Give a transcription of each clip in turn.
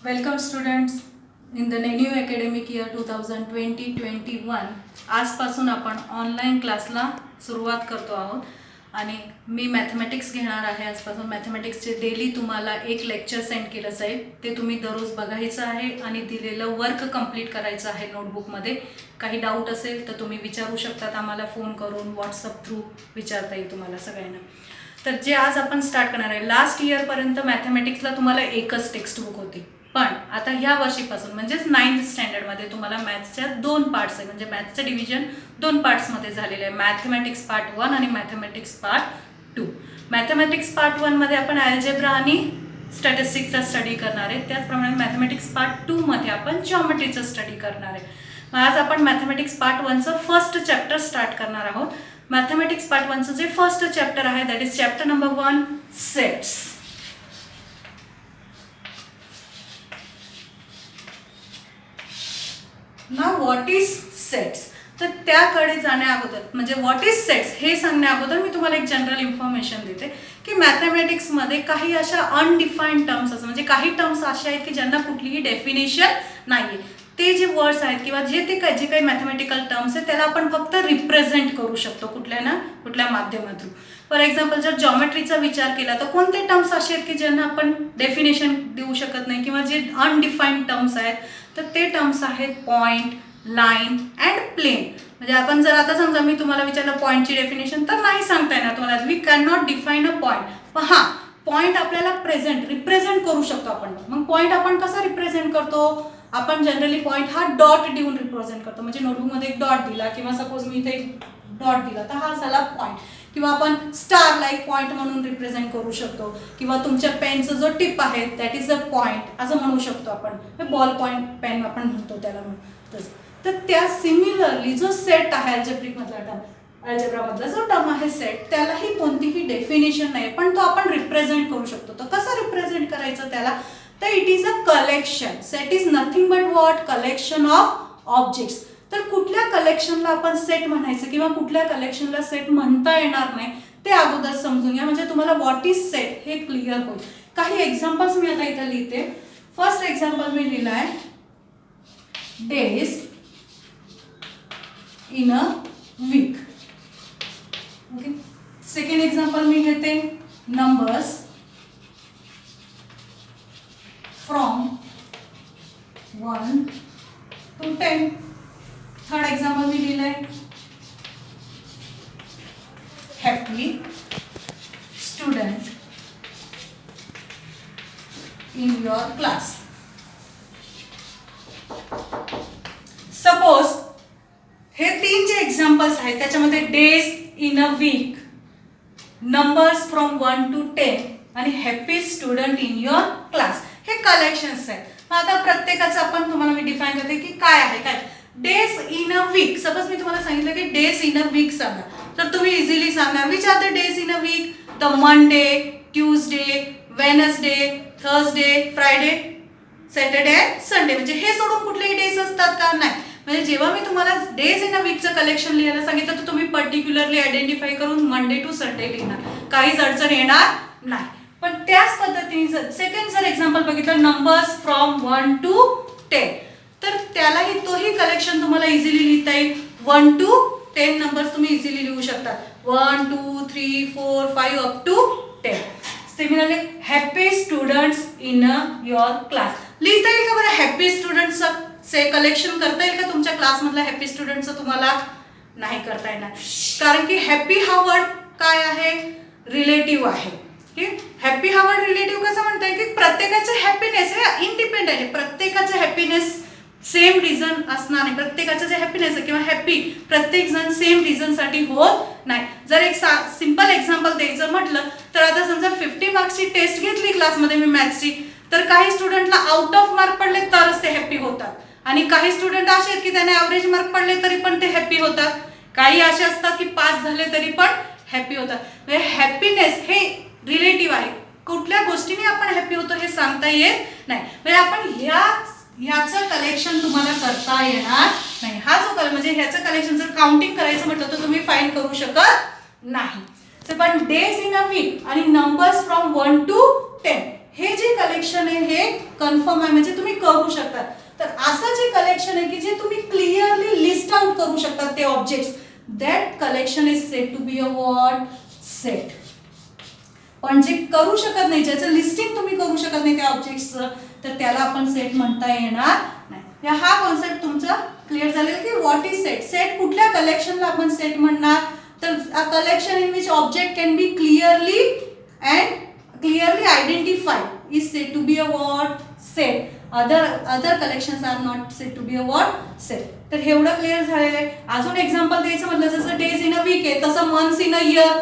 Welcome students in the new academic year 2020-21 आजपासून आपण online क्लासला सुरुवात करतो आहोत आणि मी मॅथमॅटिक्स घेणार आहे. आजपासून मॅथमॅटिक्सचे डेली तुम्हाला एक लेक्चर सेंड केलं जाईल. ते तुम्ही दररोज बघायचं आहे आणि दिलेलं वर्क कंप्लीट करायचं आहे नोटबुकमध्ये. काही डाऊट असेल तर तुम्ही विचारू शकतात, आम्हाला फोन करून व्हॉट्सअप थ्रू विचारता येईल तुम्हाला सगळ्यांना. तर जे आज आपण स्टार्ट करणार आहे, लास्ट इयरपर्यंत मॅथमॅटिक्सला तुम्हाला एकच टेक्स्टबुक होती, पण आता ह्या वर्षीपासून म्हणजेच 9th स्टँडर्डमध्ये तुम्हाला मॅथ्सच्या 2 पार्ट्स आहे, म्हणजे मॅथ्सचं डिव्हिजन 2 पार्ट्समध्ये झालेलं आहे. मॅथमॅटिक्स पार्ट 1 आणि मॅथमॅटिक्स पार्ट 2. मॅथमॅटिक्स पार्ट 1 मध्ये आपण अल्जेब्रा आणि स्टॅटिस्टिक्सचा स्टडी करणार आहे. त्याचप्रमाणे मॅथमॅटिक्स पार्ट 2 मध्ये आपण जिओमेट्रीचा स्टडी करणार आहे. आज आपण मॅथमॅटिक्स पार्ट 1चं फर्स्ट चॅप्टर स्टार्ट करणार आहोत. मॅथमॅटिक्स पार्ट 1चं जे फर्स्ट चॅप्टर आहे that is chapter number 1, sets. ना व्हॉट इज सेट्स, तर त्याकडे जाण्या अगोदर म्हणजे व्हॉट इज सेट्स हे सांगण्या अगोदर मी तुम्हाला एक जनरल इन्फॉर्मेशन देते की मॅथमॅटिक्समध्ये काही अशा अनडिफाईन्ड टर्म्स असतात, म्हणजे काही टर्म्स अशा आहेत की ज्यांना कुठलीही डेफिनेशन नाही आहे. ते जे वर्ड्स आहेत किंवा जे काही मॅथमॅटिकल टर्म्स आहेत त्याला आपण फक्त रिप्रेझेंट करू शकतो कुठल्या माध्यमातून. फॉर एक्झाम्पल जर जॉमेट्रीचा विचार केला तर कोणते टर्म्स असे आहेत की ज्यांना आपण डेफिनेशन देऊ शकत नाही किंवा जे अनडिफाईन्ड टर्म्स आहेत तर ते टर्म्स आहेत पॉईंट, लाईन अँड प्लेन. म्हणजे आपण जर आता समजा मी तुम्हाला विचारलं पॉईंटची डेफिनेशन तर नाही सांगता येणार तुम्हाला, we can not define a point. पण हां, पॉईंट आपल्याला रिप्रेझेंट करू शकतो आपण. मग पॉईंट आपण कसा रिप्रेझेंट करतो? आपण जनरली पॉईंट हा डॉट देऊन रिप्रेझेंट करतो. म्हणजे नोटबुकमध्ये एक डॉट दिला किंवा सपोज मी इथे एक डॉट दिला तर हा झाला पॉईंट. किंवा आपण स्टार लाईक पॉईंट म्हणून रिप्रेझेंट करू शकतो. किंवा तुमच्या पेनचा जो टिप आहे दॅट इज अ पॉईंट असं म्हणू शकतो आपण. बॉल पॉईंट पेन आपण म्हणतो त्याला म्हणून. तर त्या सिमिलरली जो सेट आहे अल्जेब्रामधला जो टर्म आहे सेट, त्यालाही कोणतीही डेफिनेशन नाही, पण तो आपण रिप्रेझेंट करू शकतो. तर कसं रिप्रेझेंट करायचं त्याला? तर it is a collection. Set is nothing but what? Collection of objects. तर कुठल्या कलेक्शनला आपण सेट म्हणायचं किंवा कुठल्या कलेक्शनला सेट म्हणता येणार नाही ते अगोदर समजून घ्या, म्हणजे तुम्हाला व्हॉट इज सेट हे क्लिअर होईल. काही एक्झाम्पल्स मी आता इथे लिहिते. फर्स्ट एक्झाम्पल मी लिहिलं आहे days in a week. Okay. Second example मी घेते numbers from 1 to 10. Third example मी लिहिलंय happy student in your class. Suppose हे 3 जे एक्झाम्पल्स आहेत त्याच्यामध्ये days in a week, numbers from 1 to 10 आणि happy student in your class हे कलेक्शन्स आहेत. आता प्रत्येकाचं आपण तुम्हाला मी डिफाईन करते की काय आहे काय. Days in a week, suppose मी तुम्हाला सांगितलं की डेज इन अ वीक सांगा तर तुम्ही इझिली सांगणार which are the days in a weak? The Monday, Tuesday, Wednesday, Thursday, Friday, Saturday, Sunday. म्हणजे हे सोडून कुठलेही डेज असतात का? नाही. म्हणजे जेव्हा मी तुम्हाला डेज इन अ वीकचं कलेक्शन लिहायला सांगितलं तर तुम्ही पर्टिक्युलरली आयडेंटिफाय करून मंडे टू संडे लिहिणार, काहीच अडचण येणार नाही. पण त्याच पद्धतीने सेकंड जर एक्झाम्पल बघितलं नंबर्स फ्रॉम 1 to 10 तर त्यालाही तोही कलेक्शन तुम्हाला इझिली लिहिता येईल. 1 to 10 नंबर्स तुम्ही इझिली लिहू शकता. 1 2 3 4 5 up to 10. Similarly happy students in your class लिहिता येईल का बरं? हॅपी स्टुडंट्सचं कलेक्शन करता येईल का तुमच्या क्लासमधल्या हॅपी स्टुडंटचं? तुम्हाला नाही करता येणार, कारण की हॅपी हा वर्ड काय आहे? रिलेटिव्ह आहे. हॅपी हा वर्ड रिलेटिव्ह कसं म्हणताय की प्रत्येकाचं हॅपीनेस हे इंडिपेंडेंट आहे. प्रत्येकाचं हॅपीनेस सेम रिझन असणार नाही. प्रत्येकाचं जे हॅपीनेस आहे किंवा हॅपी प्रत्येक जण सेम रिझनसाठी होत नाही. जर एक सिंपल एक्झाम्पल द्यायचं म्हटलं तर आता समजा 50 मार्क्सची टेस्ट घेतली क्लासमध्ये मी मॅथ्सची, तर काही स्टुडंटला आउट ऑफ मार्क पडले तरच ते हॅपी होतात आणि काही स्टुडंट असे आहेत की त्यांना ॲव्हरेज मार्क पडले तरी पण ते हॅपी होतात. काही असे असतात की पास झाले तरी पण हॅपी होतात. म्हणजे हॅपीनेस हे रिलेटिव्ह आहे. कुठल्या गोष्टीने आपण हॅपी होतो हे सांगता येत नाही. म्हणजे आपण ह्याचं कलेक्शन तुम्हाला करता येणार नाही. हा जो म्हणजे ह्याचं कलेक्शन जर काउंटिंग करायचं म्हटलं तर तुम्ही फाईंड करू शकत नाही. पण डेज इन अ वीक आणि नंबर्स फ्रॉम 1 to 10 हे जे कलेक्शन आहे हे कन्फर्म आहे, म्हणजे तुम्ही करू शकता. तर असं जे कलेक्शन आहे की जे तुम्ही क्लिअरली लिस्ट आउट करू शकता ते objects, that collection is said to be a what set. पण जे करू शकत नाही, ज्याचं लिस्टिंग तुम्ही करू शकत नाही त्या ऑब्जेक्ट्सचं, तर त्याला आपण सेट म्हणता येणार नाही. हा कॉन्सेप्ट तुमचा क्लिअर झालेला की व्हॉट इज सेट. सेट कुठल्या कलेक्शनला आपण सेट म्हणणार, तर a collection in which object can be clearly identified is said to be a what set. Other collections are not said to be a what set. तर हे एवढं clear झालेलं आहे. अजून एक्झाम्पल द्यायचं म्हटलं, जसं डेज इन अ वीक आहे तसं मंथ्स इन अ इयर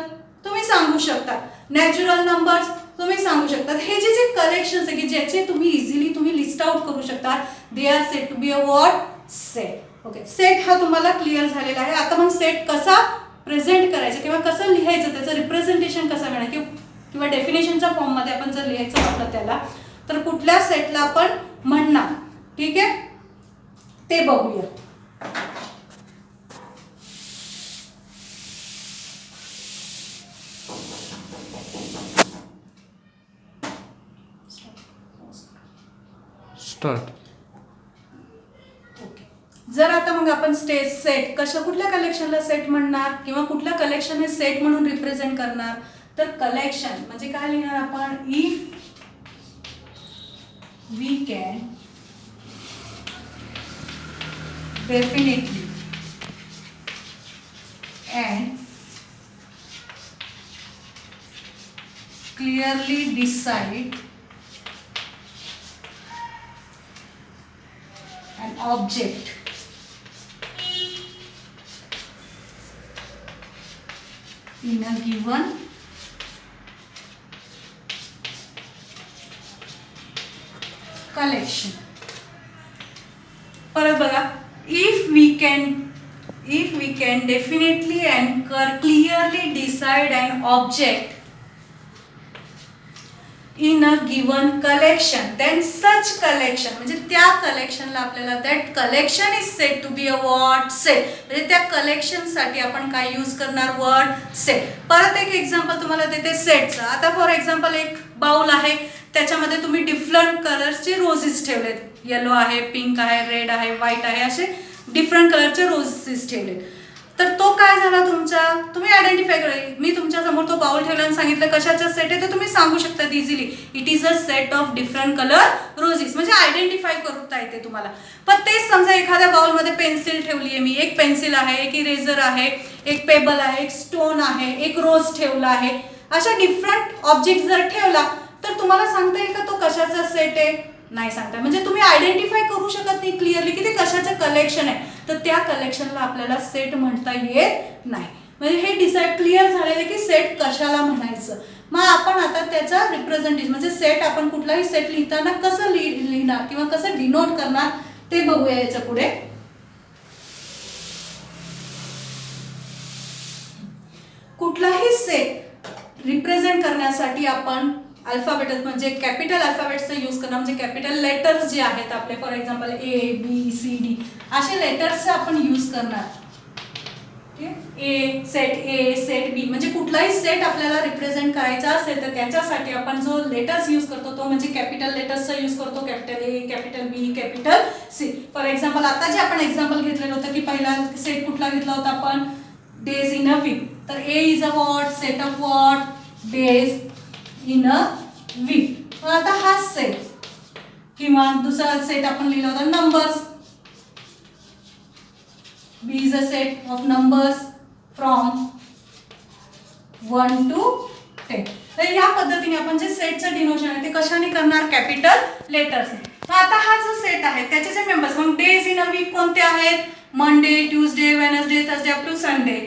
तुम्ही सांगू शकता. नॅचरल नंबर्स तुम्ही सांगू शकता. हे जे कलेक्शन्स आहे की ज्याचे तुम्ही इझिली लिस्ट आउट करू शकता, they are said to be a what set. Okay, set हा तुम्हाला क्लिअर झालेला आहे. आता मग सेट कसा प्रेझेंट करायचा किंवा कसं लिहायचं, त्याचं रिप्रेझेंटेशन कसं मिळणार किंवा डेफिनेशनच्या फॉर्ममध्ये आपण जर लिहायचं म्हटलं त्याला, तर कुठल्या सेटला आपण म्हणणार, ठीक आहे, ते बघूया. स्टार्ट. ओके, जर आता मग आपण सेट कुठल्या कलेक्शनला सेट म्हणणार किंवा कुठल्या कलेक्शन हे सेट म्हणून रिप्रेझेंट करणार, तर कलेक्शन म्हणजे काय लिहिणार आपण, if we can definitely and clearly decide an object in a given collection. परत बघा, if we can definitely and clearly decide an object in a given collection, then such collection म्हणजे त्या कलेक्शनला आपल्याला that collection is said to be a what set. म्हणजे त्या collection साठी आपण काय यूज करणार, वर्ड सेट. परत एक एक्झाम्पल तुम्हाला देते सेटचं. आता फॉर एक्झाम्पल एक बाउल आहे, त्याच्यामध्ये तुम्ही डिफरंट कलर्सचे रोजेस ठेवलेत, येलो आहे, पिंक आहे, रेड आहे, व्हाईट आहे, असे डिफरंट कलरचे रोजेस ठेवलेत. तर तो काय झाला तुमचा, तुम्ही आयडेंटिफाय करा. मी तुमच्या समोर तो बाउल ठेवला आणि सांगितलं कशाचा सेट आहे, तर तुम्ही सांगू शकता easily, it is a set of different colour roses, म्हणजे आयडेंटिफाय करता येते तुम्हाला. पण तेच समजा एखाद्या बाउलमध्ये पेन्सिल ठेवली आहे मी, एक पेन्सिल आहे, एक इरेझर आहे, एक पेबल आहे, एक स्टोन आहे, एक रोज ठेवला आहे, अशा डिफरंट ऑब्जेक्ट जर ठेवला तर तुम्हाला सांगता येईल का तो कशाचा सेट आहे, नाही सांगता. म्हणजे तुम्ही आयडेंटिफाय करू शकत नाही क्लिअरली की ते कशाचं कलेक्शन आहे, तर त्या कलेक्शनला आपल्याला सेट म्हणता येत नाही. म्हणजे हे डिसाईड क्लिअर झालेलं की सेट कशाला म्हणायचं. मग आपण आता त्याचा रिप्रेझेंटेशन म्हणजे सेट, आपण कुठलाही सेट लिहिताना कसं लिहिणार किंवा कसं डिनोट करणार ते बघूया याच्या पुढे. कुठलाही सेट रिप्रेझेंट करण्यासाठी आपण अल्फाबेट म्हणजे कॅपिटल अल्फाबेटचा यूज करणार, म्हणजे कॅपिटल लेटर्स जे आहेत आपले, फॉर एक्झाम्पल ABCD असे लेटर्सचा आपण यूज करणार. ए सेट बी म्हणजे कुठलाही सेट आपल्याला रिप्रेझेंट करायचा असेल तर त्याच्यासाठी आपण जो लेटर्स यूज करतो तो म्हणजे कॅपिटल लेटर्सचा यूज करतो, capital A, capital B, capital C. For example आता जे आपण एक्झाम्पल घेतलेलं होतं की पहिला सेट कुठला घेतला होता आपण, डेज इन अ वीक. तर A is a what set of what days in a week. आता हा सेट किंवा दुसरा सेट आपण लिहिला होता numbers, B is a set of numbers from 1 to 10. तर या पद्धतीने आपण जे सेटचं डिनोशन आहे ते कशाने करणार, कॅपिटल लेटर्सने. आता हा जो सेट आहे त्याचे जे मेंबर्स, मग डेज इन अ वीक कोणते आहेत, Monday, Tuesday, Wednesday, Thursday up to Sunday.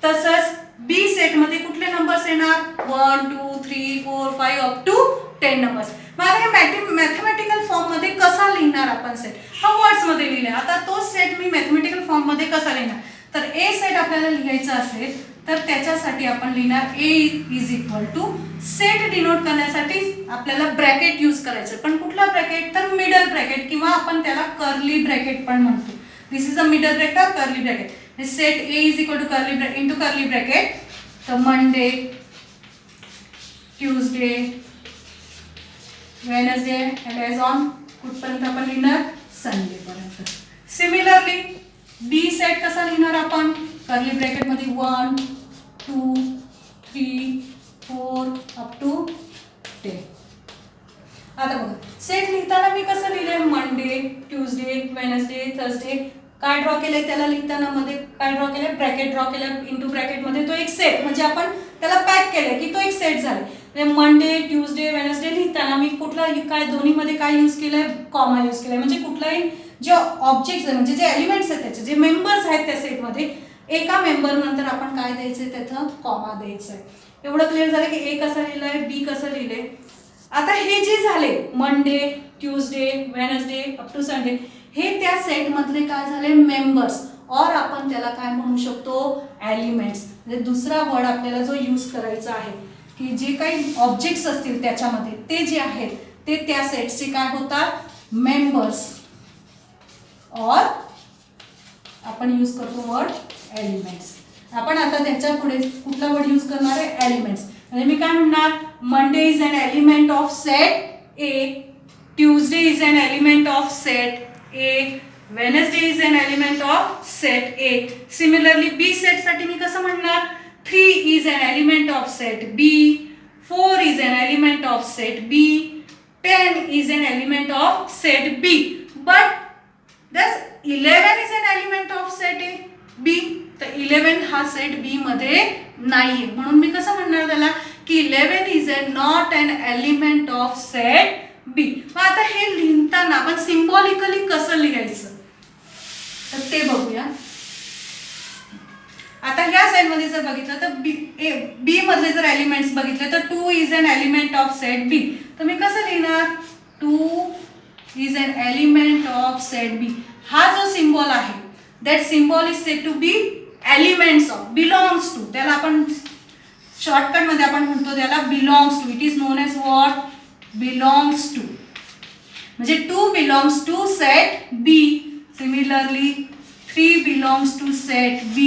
तसंच बी सेटमध्ये कुठले नंबर्स येणार, 1 2 3 4 5 अप टू 10 नंबर्स. मग आता हे मॅथमॅटिकल फॉर्ममध्ये कसा लिहिणार आपण सेट, हा वर्ड्समध्ये लिहिला. आता तो सेट मी मॅथमॅटिकल फॉर्ममध्ये कसा लिहिणार, तर ए सेट आपल्याला लिहायचा असेल तर त्याच्यासाठी आपण लिहिणार A is equal to, set denote करण्यासाठी आपल्याला ब्रॅकेट यूज करायचं. पण कुठला ब्रॅकेट, तर मिडल ब्रॅकेट किंवा आपण त्याला कर्ली ब्रॅकेट पण म्हणतो. This is a middle bracket और curly bracket. Set A is equal to curly bracket into curly bracket. तर Monday, Tuesday, Wednesday and as on कुठपर्यंत आपण लिहिणार संडे पर्यंत. सिमिलरली बी सेट कसा लिहिणार आपण कर्ली ब्रॅकेटमध्ये 1 2 3 4 अप टू 10. आता बघा सेट लिहिताना मी कसं लिहिलंय मंडे ट्यूजडे वेनसडे थर्सडे काय ड्रॉ केलंय त्याला लिहिताना मध्ये काय ड्रॉ केलंय ब्रॅकेट ड्रॉ केलं इंटू ब्रॅकेटमध्ये तो एक सेट म्हणजे आपण त्याला पॅक केलंय की तो एक सेट झालाय. मंडे ट्यूजडे वेनसडे लिहिताना मी कुठला काय दोन्हीमध्ये काय यूज केलंय कॉमा यूज केलाय म्हणजे कुठलाही जे ऑब्जेक्ट्स म्हणजे जे एलिमेंट्स आहेत त्याचे जे मेंबर्स आहेत त्या सेटमध्ये एका मेंबर नंतर आपण काय द्यायचंय त्याचं कॉमा द्यायचंय. एवढं क्लिअर झालं की ए कसं लिहिलंय बी कसं लिहिलंय. आता हे जे झाले Monday Tuesday Wednesday up to Sunday हे त्या सेटमधले काय झाले मेंबर्स और आपण त्याला काय म्हणू शकतो एलिमेंट्स. म्हणजे दुसरा वर्ड आपल्याला जो यूज करायचा आहे की जे काही ऑब्जेक्ट्स असतील त्याच्यामध्ये ते जे आहेत ते त्या सेटचे काय होतात मेंबर्स और आपण यूज करतो वर्ड एलिमेंट्स. आपण आता त्याच्या पुढे कुठला वर्ड यूज करणार आहे एलिमेंट्स. म्हणजे मी काय म्हणणार Monday is an element of set A Tuesday is an element of set A, Wednesday is an element of set A. Similarly, B set साठी मी कसं म्हणणार 3 is an element of set B, 4 is an element of set B, 10 is an element of set B. But thus 11 is an element of set A, B. तर 11 हा set B मध्ये नाहीये म्हणून मी कसं म्हणणार त्याला की 11 is not an element of set बी. मग आता हे लिहिताना आपण सिम्बॉलिकली कसं लिहायचं तर ते बघूया. आता ह्या साइडमध्ये जर बघितलं तर बी मधले जर एलिमेंट्स बघितले तर 2 is an element of set B. तर मी कसं लिहिणार 2 is an element of set B. हा जो सिम्बॉल आहे that symbol is said to be elements of belongs to. त्याला आपण शॉर्टकट मध्ये आपण म्हणतो त्याला belongs to. It is known as what belongs to. म्हणजे 2 belongs to set B. Similarly 3 belongs to set B.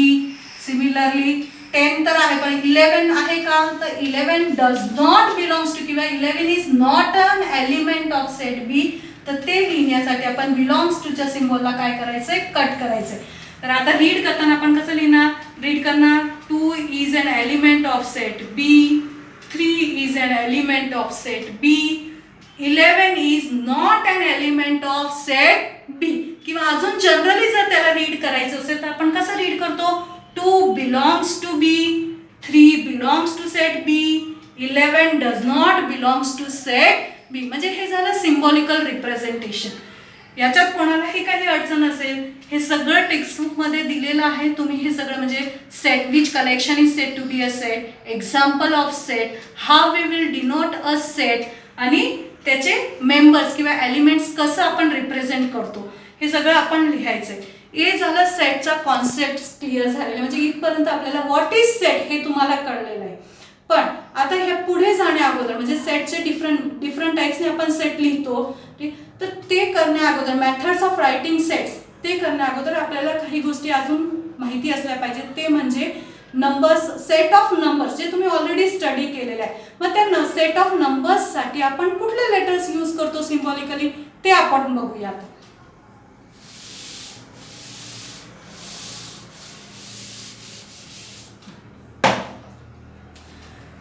Similarly 10 तर आहे पण 11 आहे का तर 11 does not belongs to किंवा 11 is not an element of set B. तर ते लिहिण्यासाठी आपण belongs to च्या सिम्बॉलला काय करायचंय कट करायचंय. तर आता रीड करताना आपण कसं लिहिणार रीड करणार 2 is an element of set B, 3 is an element of set B, 11 is not an element of set B. किंवा अजून जनरली जर त्याला रीड करायचं असेल तर आपण कसं रीड करतो 2 belongs to B, 3 belongs to set B, 11 does not belongs to set B. म्हणजे हे झालं सिम्बॉलिकल रिप्रेझेंटेशन. याच्यात कोणालाही काही अडचण असेल हे सगळं टेक्स्टबुक मध्ये दिलेलं आहे. तुम्ही हे सगळं म्हणजे set which collection is said to be a set, example of set, how we will denote a set आणि त्याचे मेंबर्स किंवा एलिमेंट्स कसं आपण रिप्रेझेंट करतो हे सगळं आपण लिहायचंय. हे झालं सेटचा कॉन्सेप्ट क्लिअर झालेला म्हणजे इथपर्यंत आपल्याला व्हॉट इज सेट हे तुम्हाला कळलेलं आहे. पण आता ह्या पुढे जाण्या अगोदर म्हणजे सेटचे डिफरंट टाइप्सने आपण सेट लिहितो तर ते करण्या अगोदर मेथड्स ऑफ रायटिंग सेट्स ते करण्या अगोदर आपल्याला काही गोष्टी अजून माहिती असल्या पाहिजेत. ते म्हणजे नंबर्स सेट ऑफ नंबर्स जे तुम्ही ऑलरेडी स्टडी केलेले आहे. मग त्या सेट ऑफ नंबर्स साठी आपण कुठले लेटर्स यूज करतो सिम्बॉलिकली ते आपण बघूया.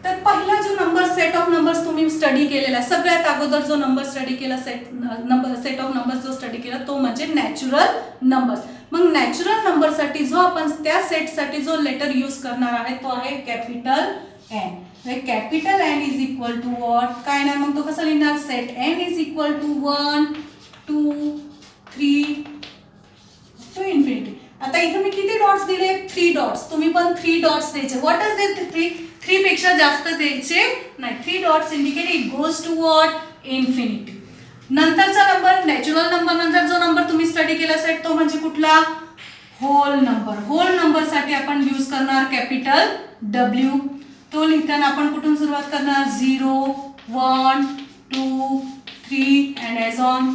तर पहिला जो नंबर सेट ऑफ नंबर्स तुम्ही स्टडी केलेला आहे सगळ्यात अगोदर जो नंबर स्टडी केला सेट ऑफ नंबर्स जो स्टडी केला तो म्हणजे नॅचरल नंबर्स. मग नॅचरल नंबरसाठी जो आपण त्या सेटसाठी जो लेटर यूज करणार आहे तो आहे capital N. Capital N is equal to what काय नाही मग तो कसा लिहिणार set N is equal to 1 2 3 to infinity. आता इथे मी किती डॉट्स दिले 3 डॉट्स. तुम्ही पण 3 डॉट्स द्यायचे. व्हॉट इज दिस 3 पेक्षा जास्त द्यायचे नाही. 3 dots indicate it goes to what infinity. नंतरचा नंबर नॅचरल नंबर नंतर जो नंबर तुम्ही स्टडी केला सेट तो म्हणजे कुठला होल नंबर. होल नंबर साठी आपण यूज करणार कॅपिटल डब्ल्यू. तो लिहिताना आपण कुठून सुरुवात करणार 0 1 2 3 अँड ॲज ऑन.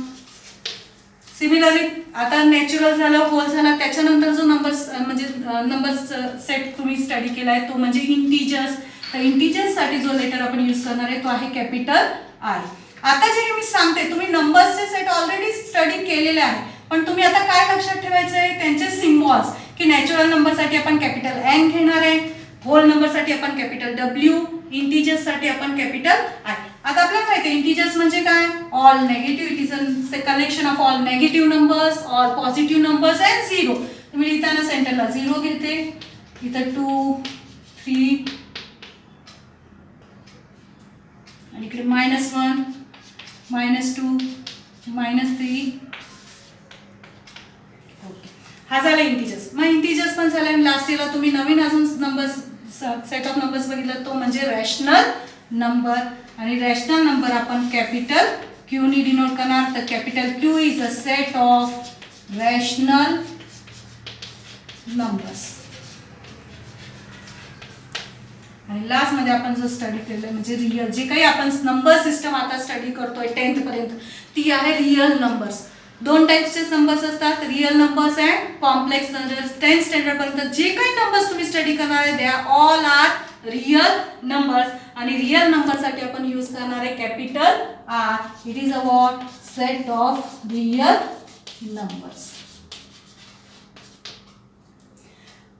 सिमिलरली आता नॅचरल झालं होल झाला त्याच्यानंतर जो नंबर्स सेट तुम्ही स्टडी केला आहे तो म्हणजे इंटिजर्स. तर इंटिजर्स साठी जो लेटर आपण यूज करणार आहे तो आहे कॅपिटल आय. आता जे मी सांगते तुम्ही नंबर्सचे सेट ऑलरेडी स्टडी केलेले आहे, पण तुम्ही आता काय लक्षात ठेवायचं आहे, त्यांचे सिम्बॉल्स, की नॅचरल नंबरसाठी आपण कॅपिटल एन घेणार आहे, होल नंबरसाठी आपण कॅपिटल डब्ल्यू, इंटिजर्ससाठी आपण कॅपिटल आय. आता आपल्याला माहिती आहे इंटिजर्स म्हणजे काय, all negative, it is a collection of all negative numbers, all positive numbers and zero. तुम्ही लिहिताना सेंटरला झिरो घेते, इथं 2 3 आणि इकडे -1 -2 -3. हा झाला इंटिजर्स. मग इंटिजर्स पण झाले आणि लास्ट इयरला तुम्ही नवीन अजून नंबर्स सेट ऑफ नंबर्स बघितलं, तो म्हणजे रॅशनल नंबर. आणि रॅशनल नंबर आपण कॅपिटल क्यू नी डिनोट करणार. तर capital Q is a set of rational numbers. आणि लास्ट मध्ये आपण जो स्टडी केलं म्हणजे रिअल, जे काही आपण नंबर सिस्टम आता स्टडी करतोय 10th पर्यंत, ती आहे रिअल नंबर्स. 2 टाइप्सचे नंबर्स असतात, real numbers and complex numbers. 10th standard पर्यंत जे काही नंबर्स तुम्ही स्टडी करणार आहे, they are all are real numbers. आणि रिअल नंबरसाठी आपण यूज करणार आहे capital R. It is a what, set of real numbers.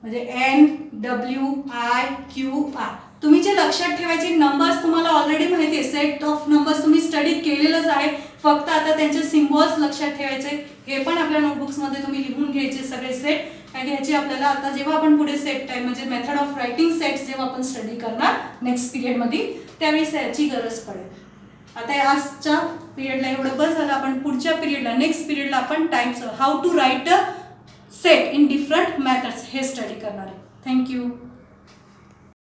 म्हणजे N W I Q R. तुम्ही जे लक्षात ठेवायचे नंबर्स तुम्हाला ऑलरेडी माहिती आहे, सेट ऑफ नंबर्स तुम्ही स्टडी केलेलंच आहे, फक्त आता त्यांचे सिम्बॉल्स लक्षात ठेवायचे. हे पण आपल्या नोटबुक्समध्ये तुम्ही लिहून घ्यायचे सगळे सेट. आणि ह्याची आपल्याला आता जेव्हा आपण पुढे सेट टाइम म्हणजे मेथड ऑफ रायटिंग सेट्स जेव्हा आपण स्टडी करणार नेक्स्ट पिरियडमध्ये, त्यावेळी याची गरज पडेल. आता आजच्या पिरियडला एवढं बस झालं. आपण पुढच्या पिरियडला नेक्स्ट पिरियडला आपण times how to write a set in different methods हे स्टडी करणार आहे. थँक्यू.